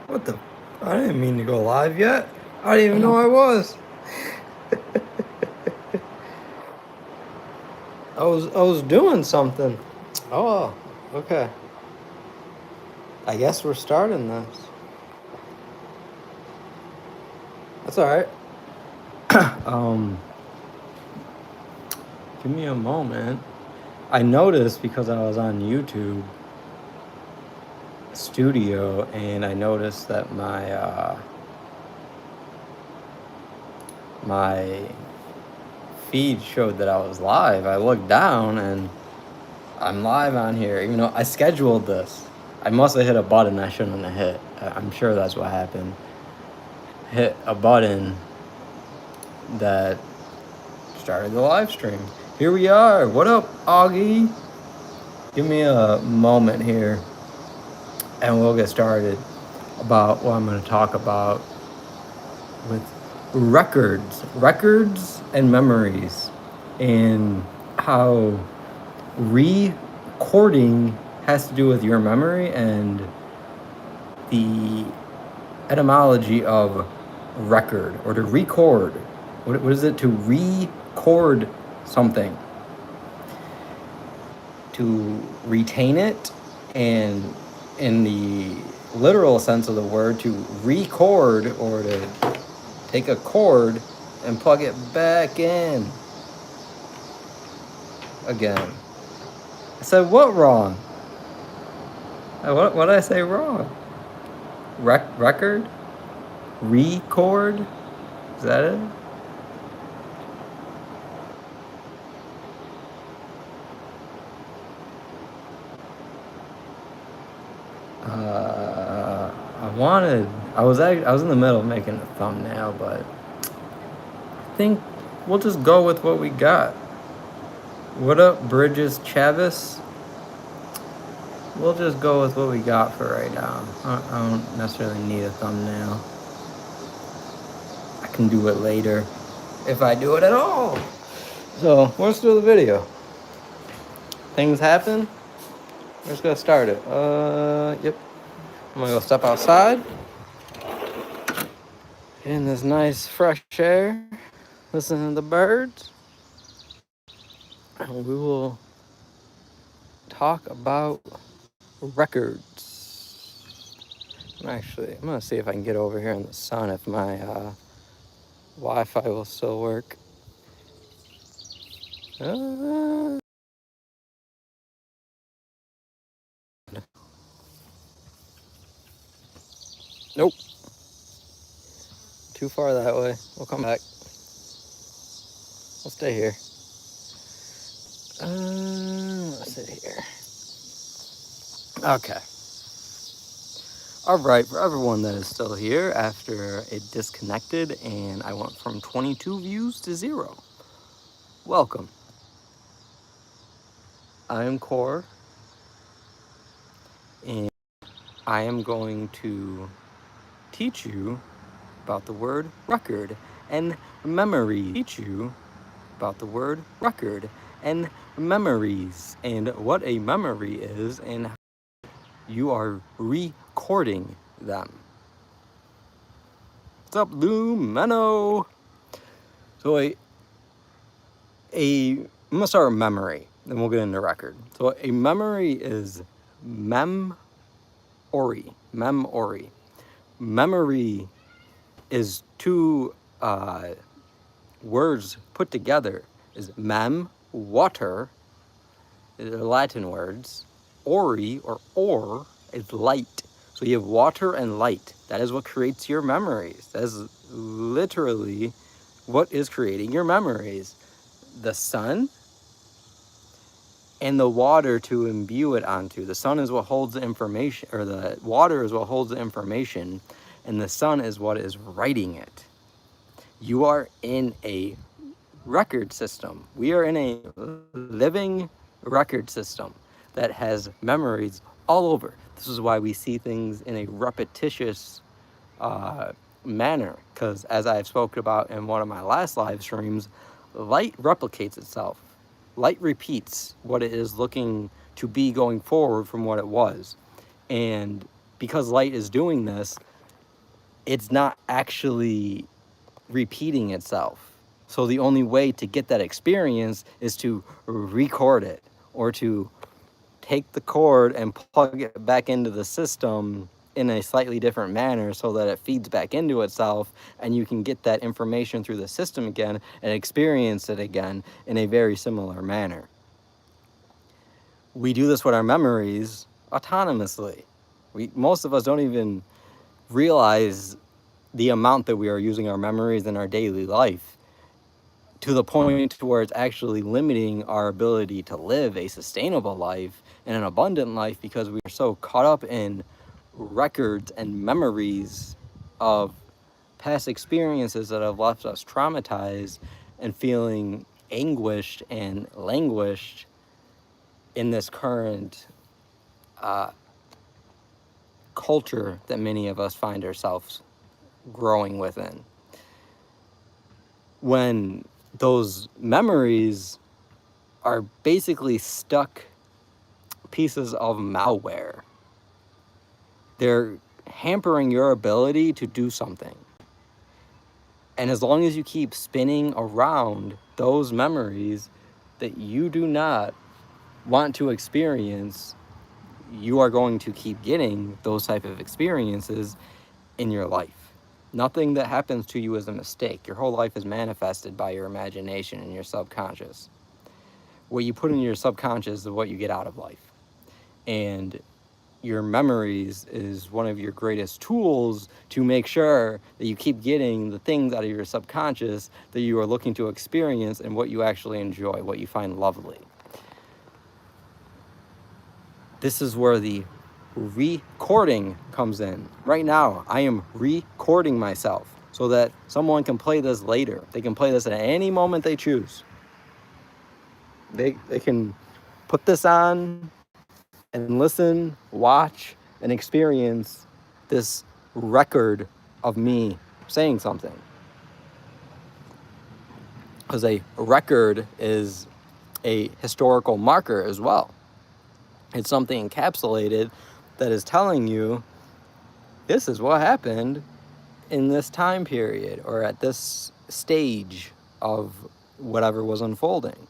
What the? I didn't mean to go live yet. I didn't even know I was. I was doing something. Oh, okay. I guess we're starting this. That's all right. Give me a moment. I noticed because I was on YouTube Studio, and I noticed that my feed showed that I was live. I looked down and I'm live on here, even though I scheduled this. I must have hit a button I shouldn't have hit. I'm sure that's what happened. Hit a button that started the live stream. Here we are. What up, Augie? Give me a moment here and we'll get started about what I'm going to talk about with records and memories, and how recording has to do with your memory, and the etymology of record, or to record. What is it to record something? To retain it, and in the literal sense of the word, to record, or to take a cord and plug it back in again. I said what wrong? What did I say wrong? Record? Record? Is that it? I was in the middle of making a thumbnail, but I think we'll just go with what we got. What up, Bridges Chavis? We'll just go with what we got for right now. I don't necessarily need a thumbnail. I can do it later, if I do it at all. So let's do the video. Things happen. We're just gonna start it. Yep. I'm gonna go step outside, get in this nice fresh air, listen to the birds, and we will talk about records. I'm gonna see if I can get over here in the sun, if my Wi-Fi will still work. Nope. Too far that way. We'll come back. We'll stay here. Let's sit here. Okay. All right, for everyone that is still here after it disconnected and I went from 22 views to 0, welcome. I am Core, and I am going to teach you about the word record and memory. Teach you about the word record and memories, and what a memory is, and how you are recording them. What's up, Lumeno? So I'm gonna start with memory, then we'll get into record. So a memory is memory. Memory is two words put together. Is mem, water, they're Latin words. Ori, or ore, is light. So you have water and light. That is what creates your memories. That is literally what is creating your memories. The sun and the water to imbue it onto. The sun is what holds the information, or the water is what holds the information, and the sun is what is writing it. You are in a record system. We are in a living record system that has memories all over. This is why we see things in a repetitious manner, because as I've spoken about in one of my last live streams, light replicates itself. Light repeats what it is looking to be going forward from what it was. And because light is doing this, it's not actually repeating itself. So the only way to get that experience is to record it, or to take the cord and plug it back into the system in a slightly different manner so that it feeds back into itself, and you can get that information through the system again and experience it again in a very similar manner. We do this with our memories autonomously. Most of us don't even realize the amount that we are using our memories in our daily life, to the point to where it's actually limiting our ability to live a sustainable life and an abundant life, because we are so caught up in records and memories of past experiences that have left us traumatized and feeling anguished and languished in this current culture that many of us find ourselves growing within. When those memories are basically stuck pieces of malware, they're hampering your ability to do something. And as long as you keep spinning around those memories that you do not want to experience, you are going to keep getting those type of experiences in your life. Nothing that happens to you is a mistake. Your whole life is manifested by your imagination and your subconscious. What you put in your subconscious is what you get out of life. And your memories is one of your greatest tools to make sure that you keep getting the things out of your subconscious that you are looking to experience and what you actually enjoy, what you find lovely. This is where the recording comes in. Right now, I am recording myself so that someone can play this later. They can play this at any moment they choose. They can put this on and listen, watch, and experience this record of me saying something. Because a record is a historical marker as well. It's something encapsulated that is telling you this is what happened in this time period or at this stage of whatever was unfolding.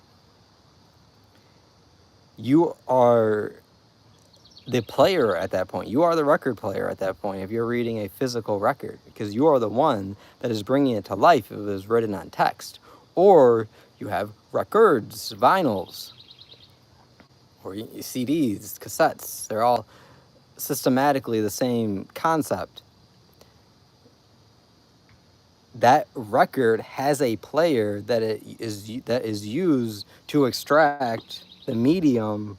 You are the player at that point. You are the record player at that point if you're reading a physical record, because you are the one that is bringing it to life if it was written on text. Or you have records, vinyls, or CDs, cassettes. They're all systematically the same concept. That record has a player that is used to extract the medium's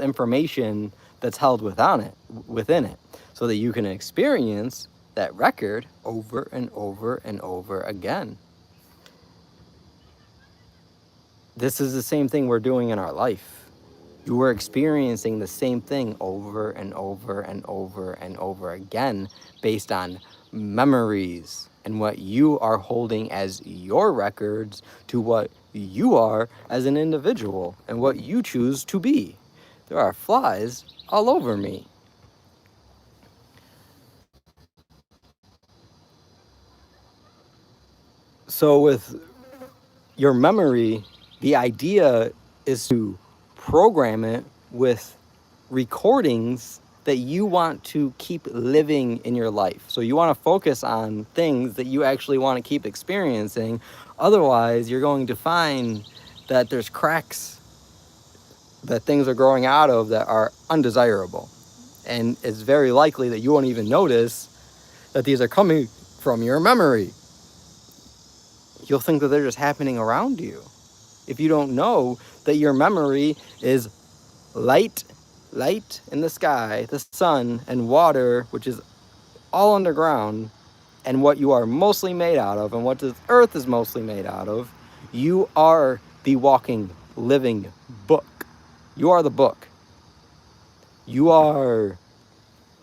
information that's held within it, so that you can experience that record over and over and over again. This is the same thing we're doing in our life. You are experiencing the same thing over and over and over and over again, based on memories and what you are holding as your records to what you are as an individual and what you choose to be. There are flies all over me. So with your memory, the idea is to program it with recordings that you want to keep living in your life. So you want to focus on things that you actually want to keep experiencing. Otherwise, you're going to find that there's cracks that things are growing out of that are undesirable. And it's very likely that you won't even notice that these are coming from your memory. You'll think that they're just happening around you, if you don't know that your memory is light in the sky, the sun, and water, which is all underground, and what you are mostly made out of, and what this earth is mostly made out of. You are the walking, living book. You are the book. You are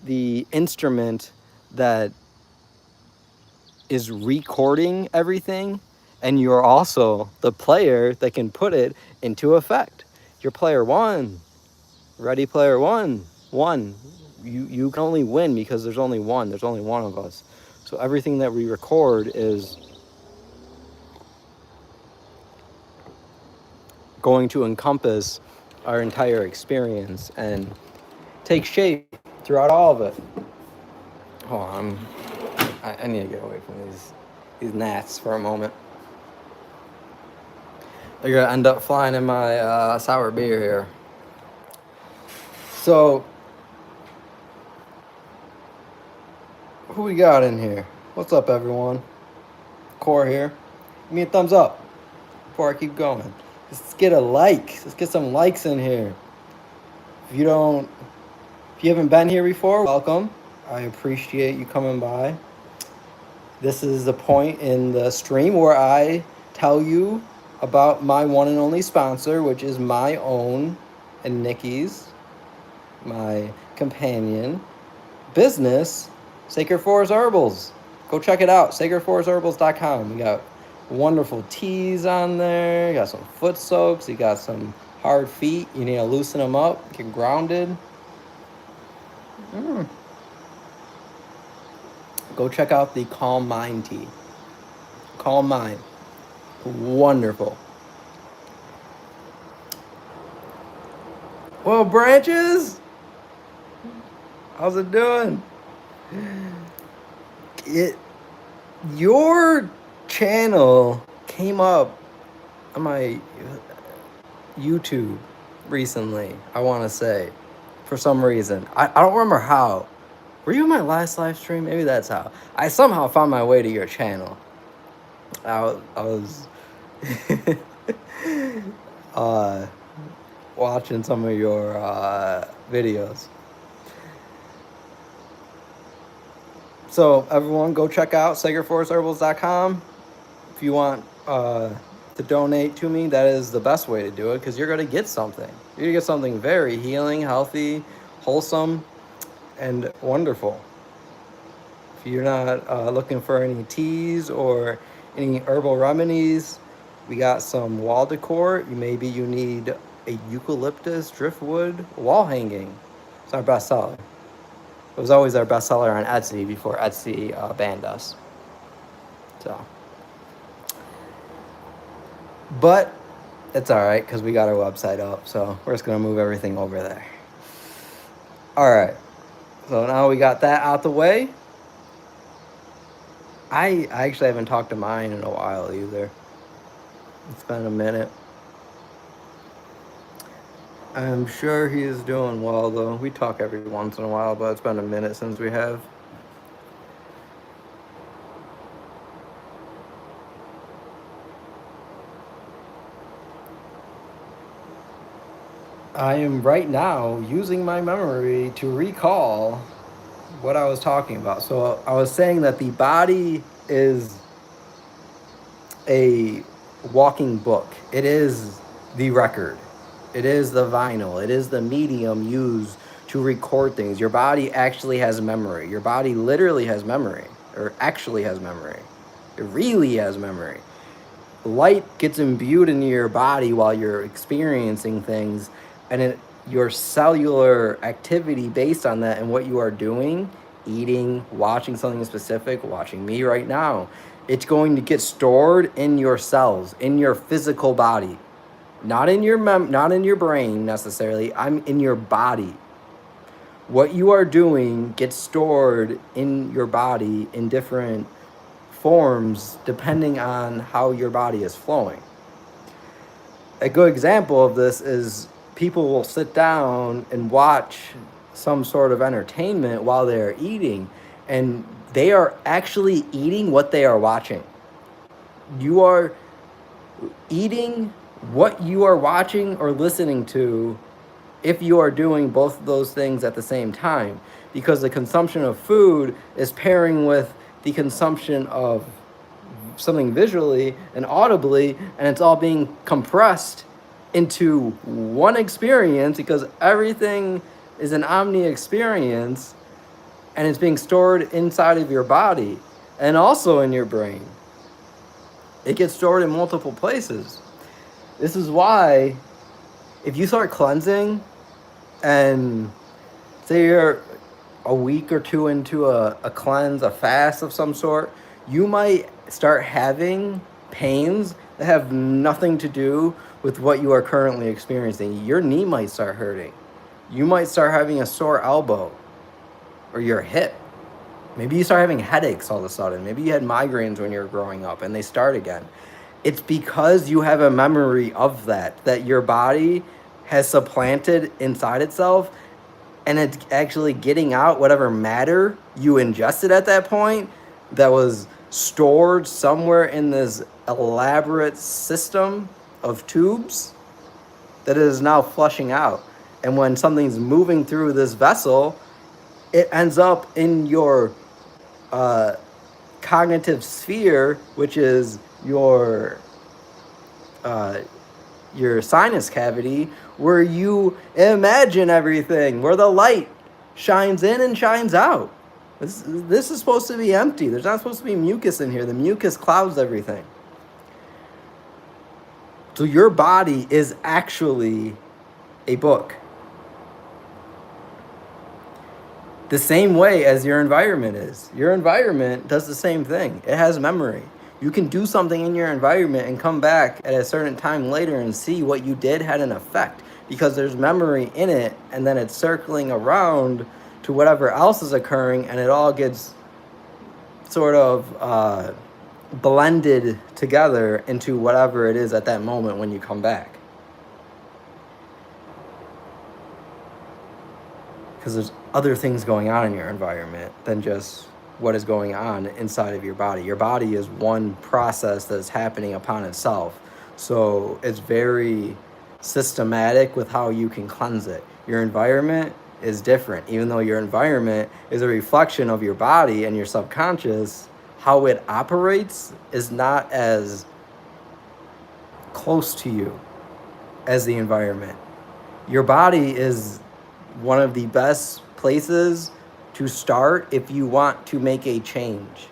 the instrument that is recording everything, and you're also the player that can put it into effect. You're player one. Ready Player One. You can only win because there's only one of us. So everything that we record is going to encompass our entire experience and take shape throughout all of it. Hold on, I need to get away from these gnats for a moment. They're gonna end up flying in my sour beer here. So, who we got in here? What's up, everyone? Core here. Give me a thumbs up before I keep going. Let's get a like. Let's get some likes in here. If you haven't been here before, welcome. I appreciate you coming by. This is the point in the stream where I tell you about my one and only sponsor, which is my own and Nikki's, my companion business, Sacred Forest Herbals. Go check it out, sacredforestherbals.com. We got wonderful teas on there. You got some foot soaks. You got some hard feet. You need to loosen them up, get grounded. Go check out the Calm Mind tea. Calm Mind. Wonderful. Well, Branches, how's it doing? Your channel came up on my YouTube recently, I want to say, for some reason. I don't remember how. Were you in my last live stream? Maybe that's how. I somehow found my way to your channel. I was watching some of your videos. So everyone, go check out sacredforestherbals.com. If you want to donate to me, that is the best way to do it, because you're going to get something. You're going to get something very healing, healthy, wholesome, and wonderful. If you're not looking for any teas or any herbal remedies, we got some wall decor. Maybe you need a eucalyptus driftwood wall hanging. It's our best seller. It was always our best seller on Etsy before Etsy banned us. So, but it's all right because we got our website up. So we're just gonna move everything over there. All right. So now we got that out the way. I actually haven't talked to mine in a while either. It's been a minute. I'm sure he is doing well, though. We talk every once in a while, but it's been a minute since we have. I am right now using my memory to recall what I was talking about. So I was saying that the body is a walking book. It is the record. It is the vinyl. It is the medium used to record things. Your body actually has memory. Your body literally has memory, or actually has memory. It really has memory. Light gets imbued into your body while you're experiencing things, and your cellular activity based on that and what you are doing, eating, watching something specific, watching me right now, it's going to get stored in your cells, in your physical body. Not in your not in your brain necessarily. I'm in your body. What you are doing gets stored in your body in different forms depending on how your body is flowing. A good example of this is people will sit down and watch some sort of entertainment while they're eating, and they are actually eating what they are watching. You are eating what you are watching or listening to if you are doing both of those things at the same time, because the consumption of food is pairing with the consumption of something visually and audibly, and it's all being compressed into one experience because everything is an omni experience, and it's being stored inside of your body and also in your brain. It gets stored in multiple places. This is why if you start cleansing and say a week or two into a cleanse, a fast of some sort, you might start having pains that have nothing to do with what you are currently experiencing. Your knee might start hurting. You might start having a sore elbow or your hip. Maybe you start having headaches all of a sudden. Maybe you had migraines when you were growing up and they start again. It's because you have a memory of that your body has supplanted inside itself, and it's actually getting out whatever matter you ingested at that point that was stored somewhere in this elaborate system of tubes that it is now flushing out. And when something's moving through this vessel, it ends up in your cognitive sphere, which is your sinus cavity, where you imagine everything, where the light shines in and shines out. This is supposed to be empty. There's not supposed to be mucus in here. The mucus clouds everything. So your body is actually a book. The same way as your environment is. Your environment does the same thing. It has memory. You can do something in your environment and come back at a certain time later and see what you did had an effect, because there's memory in it, and then it's circling around to whatever else is occurring, and it all gets sort of blended together into whatever it is at that moment when you come back. Because there's other things going on in your environment than just what is going on inside of your body. Your body is one process that's happening upon itself. So it's very systematic with how you can cleanse it. Your environment is different. Even though your environment is a reflection of your body and your subconscious, how it operates is not as close to you as the environment. Your body is one of the best places to start if you want to make a change.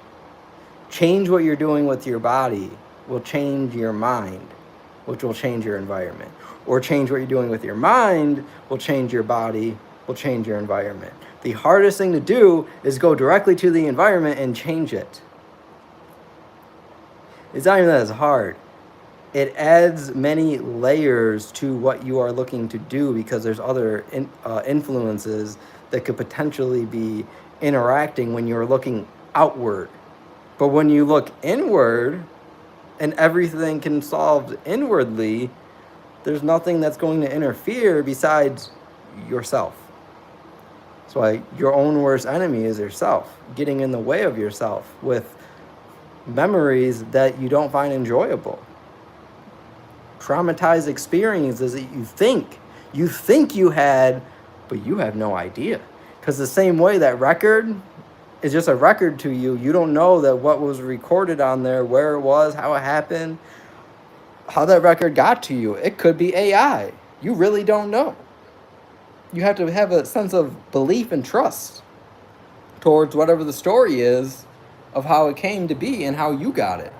Change what you're doing with your body will change your mind, which will change your environment. Or change what you're doing with your mind will change your body, will change your environment. The hardest thing to do is go directly to the environment and change it. It's not even that it's hard. It adds many layers to what you are looking to do, because there's other influences that could potentially be interacting when you're looking outward. But when you look inward and everything can solve inwardly, there's nothing that's going to interfere besides yourself. That's why your own worst enemy is yourself, getting in the way of yourself with memories that you don't find enjoyable. Traumatized experiences that you think you had, but you have no idea. Because the same way that record is just a record to you, you don't know that what was recorded on there, where it was, how it happened, how that record got to you. It could be AI. You really don't know. You have to have a sense of belief and trust towards whatever the story is of how it came to be and how you got it.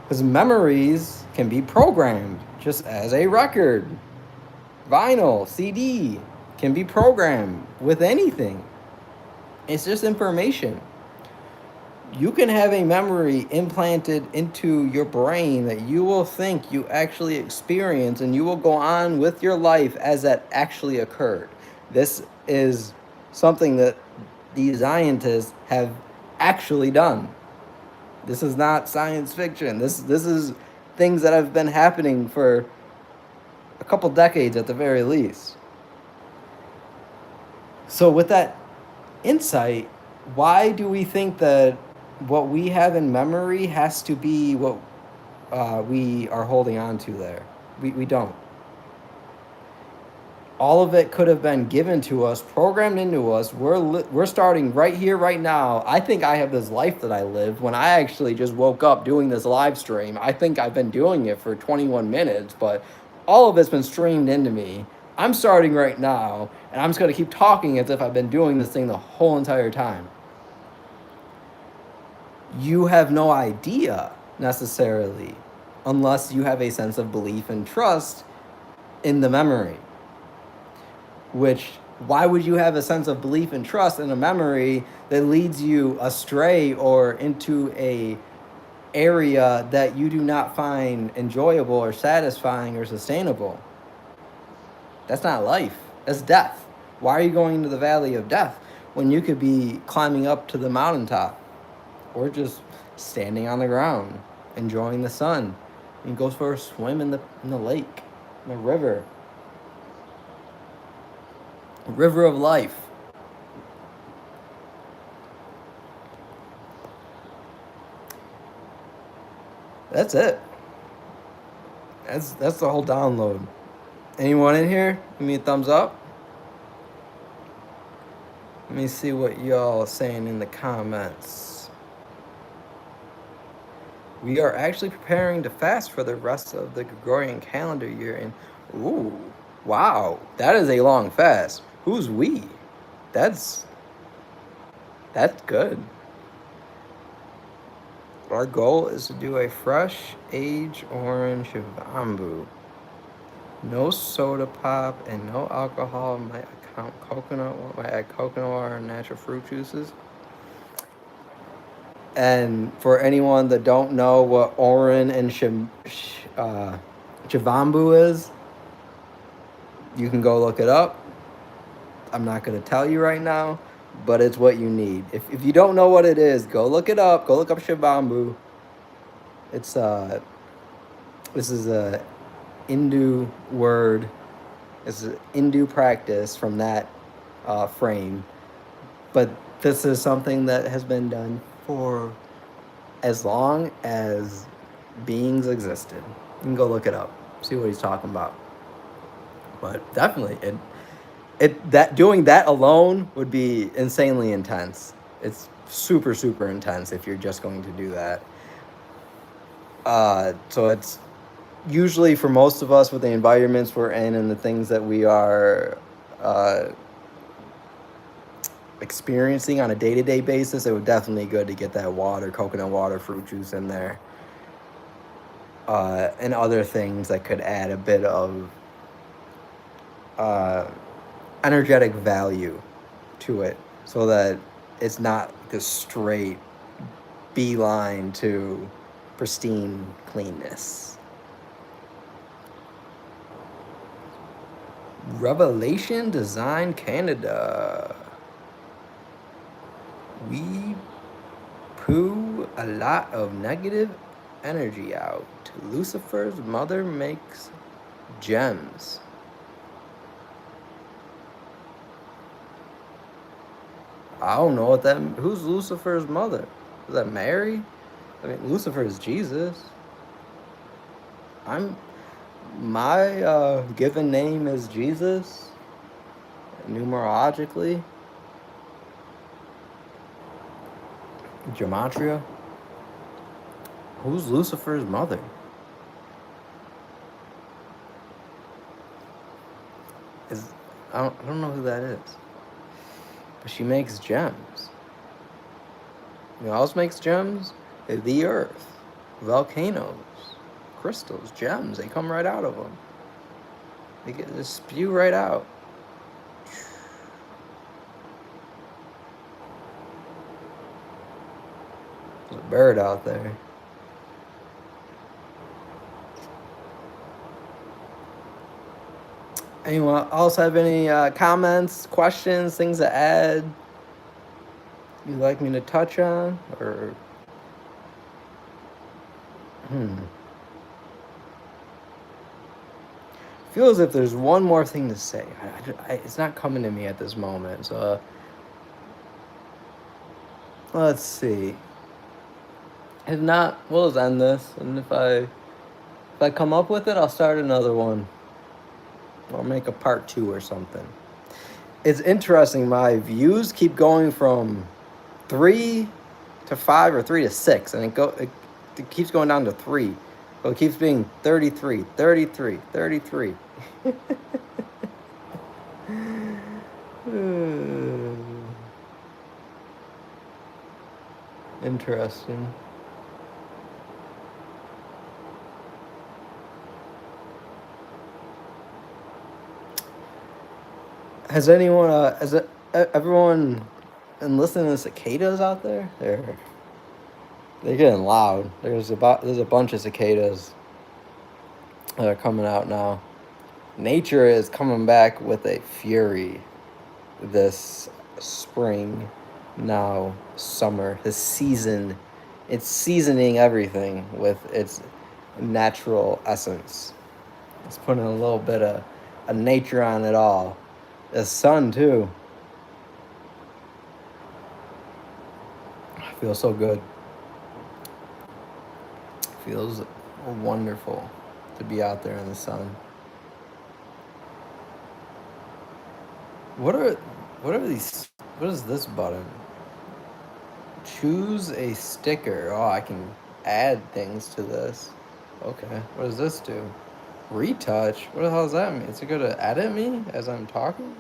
Because memories can be programmed just as a record. Vinyl, CD can be programmed with anything. It's just information. You can have a memory implanted into your brain that you will think you actually experience, and you will go on with your life as that actually occurred. This is something that these scientists have actually done. This is not science fiction. This is things that have been happening for a couple decades at the very least. So with that insight, why do we think that what we have in memory has to be what we are holding on to there? We don't. All of it could have been given to us, programmed into us. We're starting right here, right now. I think I have this life that I lived when I actually just woke up doing this live stream. I think I've been doing it for 21 minutes, but all of it's been streamed into me. I'm starting right now, and I'm just going to keep talking as if I've been doing this thing the whole entire time. You have no idea, necessarily, unless you have a sense of belief and trust in the memory, which Why would you have a sense of belief and trust in a memory that leads you astray or into a area that you do not find enjoyable or satisfying or sustainable? That's not life. That's death. Why are you going into the valley of death when you could be climbing up to the mountaintop or just standing on the ground, enjoying the sun? You can go for a swim in the lake, in the river. River of life. That's it. That's the whole download. Anyone in here? Give me a thumbs up. Let me see what y'all are saying in the comments. We are actually preparing to fast for the rest of the Gregorian calendar year. And ooh, wow, that is a long fast. Who's we? That's good. Our goal is to do a fresh aged orange bamboo. No soda pop and no alcohol. Might count coconut. Might add coconut water and natural fruit juices. And for anyone that don't know what Orin and Chivambu is, you can go look it up. I'm not going to tell you right now, but it's what you need. If you don't know what it is, go look it up. Go look up Chivambu. It's this is a Hindu word. It's an Hindu practice from that frame. But this is something that has been done for as long as beings existed. You can go look it up, see what he's talking about. But definitely, doing that alone would be insanely intense. It's super, super intense if you're just going to do that. So it's usually for most of us with the environments we're in and the things that we are experiencing on a day-to-day basis, it would definitely be good to get that water, coconut water, fruit juice in there, and other things that could add a bit of energetic value to it, so that it's not this straight beeline to pristine cleanness. Revelation Design Canada. We poo a lot of negative energy out. Lucifer's mother makes gems. I don't know what that. Who's Lucifer's mother? Is that Mary? I mean, Lucifer is Jesus. My given name is Jesus. Numerologically. Gematria. Who's Lucifer's mother? I don't know who that is. But she makes gems. You know who else makes gems? The earth. Volcanoes. Crystals. Gems. They come right out of them. They just spew right out. There's a bird out there. Anyone else have any comments, questions, things to add you'd like me to touch on? Or feel as if there's one more thing to say. It's not coming to me at this moment. So let's see. If not, we'll just end this. And if I come up with it, I'll start another one. I'll make a part 2 or something. It's interesting. My views keep going from 3 to 5 or 3 to 6, and it keeps going down to 3. So it keeps being 33, 33, 33. Interesting. Has anyone, everyone been listening to cicadas out there? They're getting loud. There's a bunch of cicadas that are coming out now. Nature is coming back with a fury this spring, now summer, this season. It's seasoning everything with its natural essence. It's putting a little bit of nature on it all. The sun too. I feel so good. Feels wonderful to be out there in the sun. What are these? What is this button? Choose a sticker. Oh, I can add things to this. Okay. What does this do? Retouch? What the hell does that mean? Is it going to edit me as I'm talking?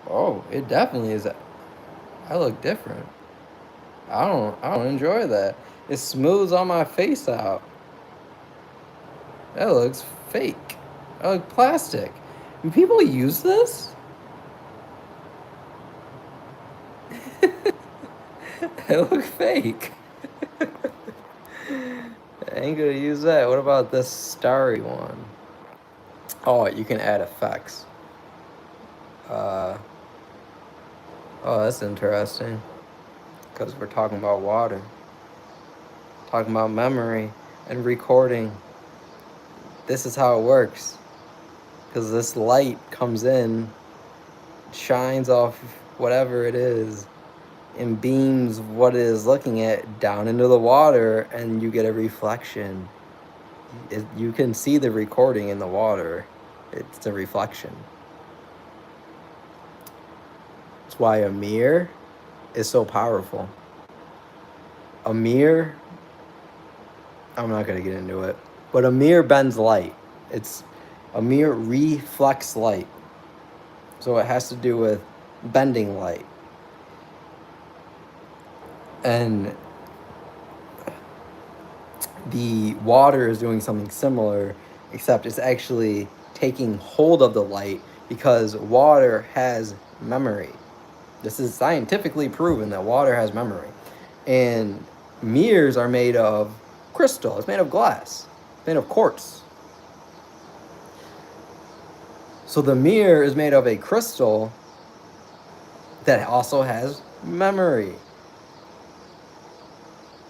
Oh, it definitely is. I look different. I don't enjoy that. It smooths all my face out. That looks fake. That looks plastic. Do people use this? It looks fake. I ain't gonna use that. What about this starry one? Oh, you can add effects. Oh, that's interesting. Because we're talking about water. Talking about memory and recording. This is how it works. Because this light comes in, shines off whatever it is, and beams what it is looking at down into the water, and you get a reflection. You can see the recording in the water. It's a reflection. That's why a mirror is so powerful. A mirror, I'm not going to get into it, but a mirror bends light. A mirror reflects light. So it has to do with bending light. And the water is doing something similar, except it's actually taking hold of the light because water has memory. This is scientifically proven that water has memory. And mirrors are made of crystal. It's made of glass. It's made of quartz. So the mirror is made of a crystal that also has memory.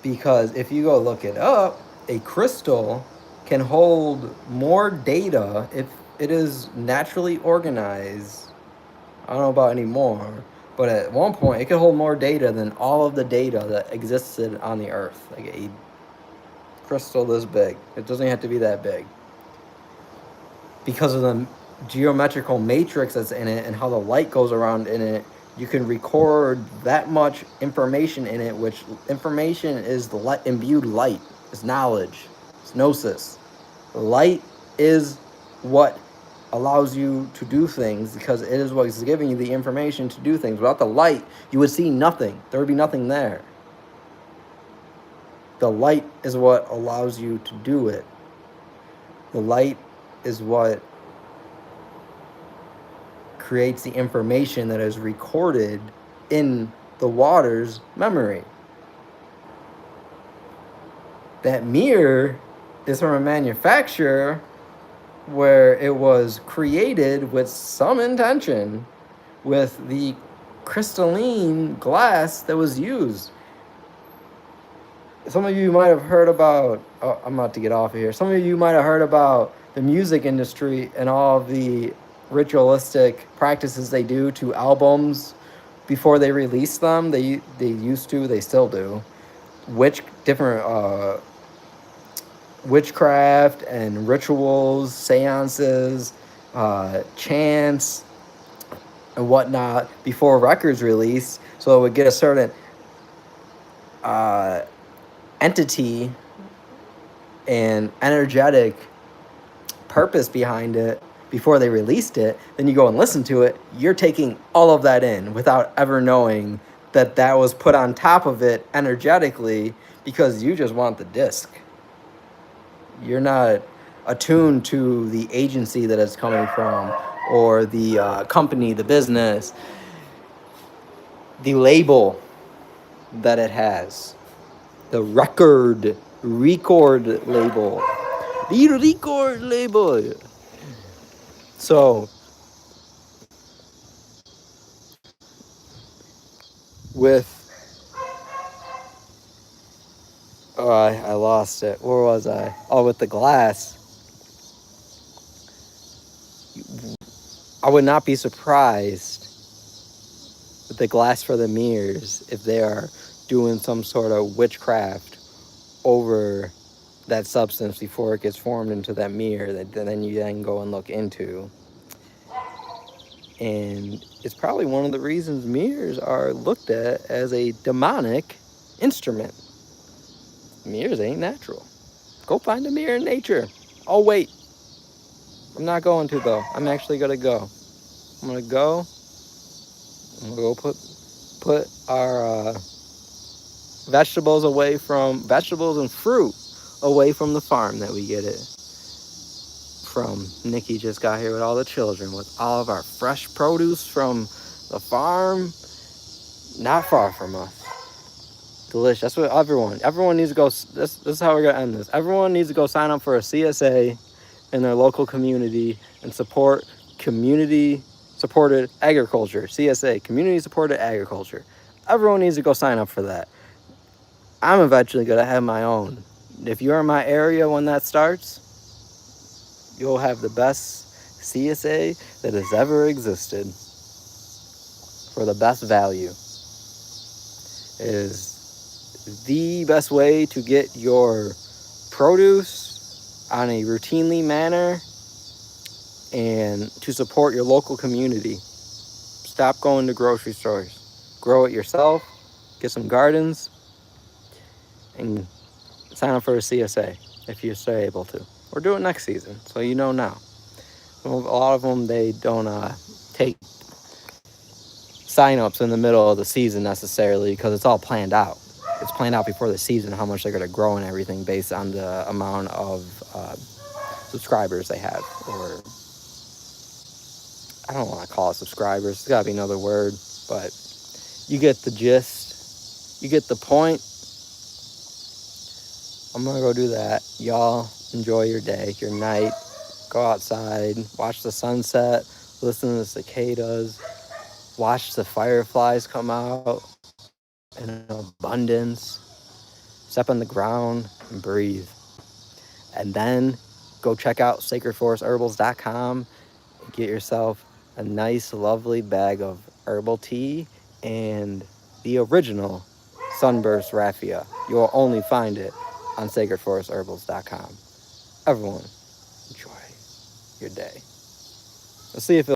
Because if you go look it up, a crystal can hold more data if it is naturally organized. I don't know about anymore, but at one point it could hold more data than all of the data that existed on the earth. Like a crystal this big. It doesn't have to be that big. Because of the geometrical matrix that's in it and how the light goes around in it, you can record that much information in it, which information is the imbued light. It's knowledge. It's gnosis. Light is what allows you to do things because it is what is giving you the information to do things. Without the light, you would see nothing. There would be nothing there. The light is what allows you to do it. The light is what creates the information that is recorded in the water's memory. That mirror is from a manufacturer where it was created with some intention with the crystalline glass that was used. Some of you might have heard about, I'm about to get off of here. Some of you might have heard about the music industry and all of the ritualistic practices they do to albums before they release them. They used to, they still do. Different witchcraft and rituals, seances, chants, and whatnot before records release, so it would get a certain entity and energetic purpose behind it before they released it. Then you go and listen to it, you're taking all of that in without ever knowing that that was put on top of it energetically because you just want the disc. You're not attuned to the agency that it's coming from or the company, the business, the label that it has, the record label, the record label. So with I lost it. Where was I? Oh, with the glass. I would not be surprised with the glass for the mirrors if they are doing some sort of witchcraft over that substance before it gets formed into that mirror that then you then go and look into. And it's probably one of the reasons mirrors are looked at as a demonic instrument. Mirrors ain't natural. Go find a mirror in nature. Oh, wait. I'm not going to, though. I'm actually going to go. I'm going to go put our vegetables and fruit away from the farm that we get it from. Nikki just got here with all the children with all of our fresh produce from the farm not far from us. Delicious. That's what everyone needs to go. This is how we're going to end this. Everyone needs to go sign up for a CSA in their local community and support community supported agriculture. CSA, community supported agriculture. Everyone needs to go sign up for that. I'm eventually going to have my own. If you're in my area when that starts, you'll have the best CSA that has ever existed for the best value. It is the best way to get your produce on a routinely manner and to support your local community. Stop going to grocery stores. Grow it yourself. Get some gardens and sign up for a CSA if you're still able to. Or do it next season, so you know now. A lot of them, they don't take sign-ups in the middle of the season necessarily because it's all planned out. It's planned out before the season how much they're going to grow and everything based on the amount of subscribers they have. Or I don't want to call it subscribers. It's got to be another word, but you get the gist. You get the point. I'm going to go do that. Y'all enjoy your day, your night. Go outside, watch the sunset, listen to the cicadas, watch the fireflies come out in abundance, step on the ground and breathe. And then go check out sacredforestherbals.com and get yourself a nice, lovely bag of herbal tea and the original Sunburst Raffia. You will only find it on sacredforestherbals.com. Everyone, enjoy your day. Let's see if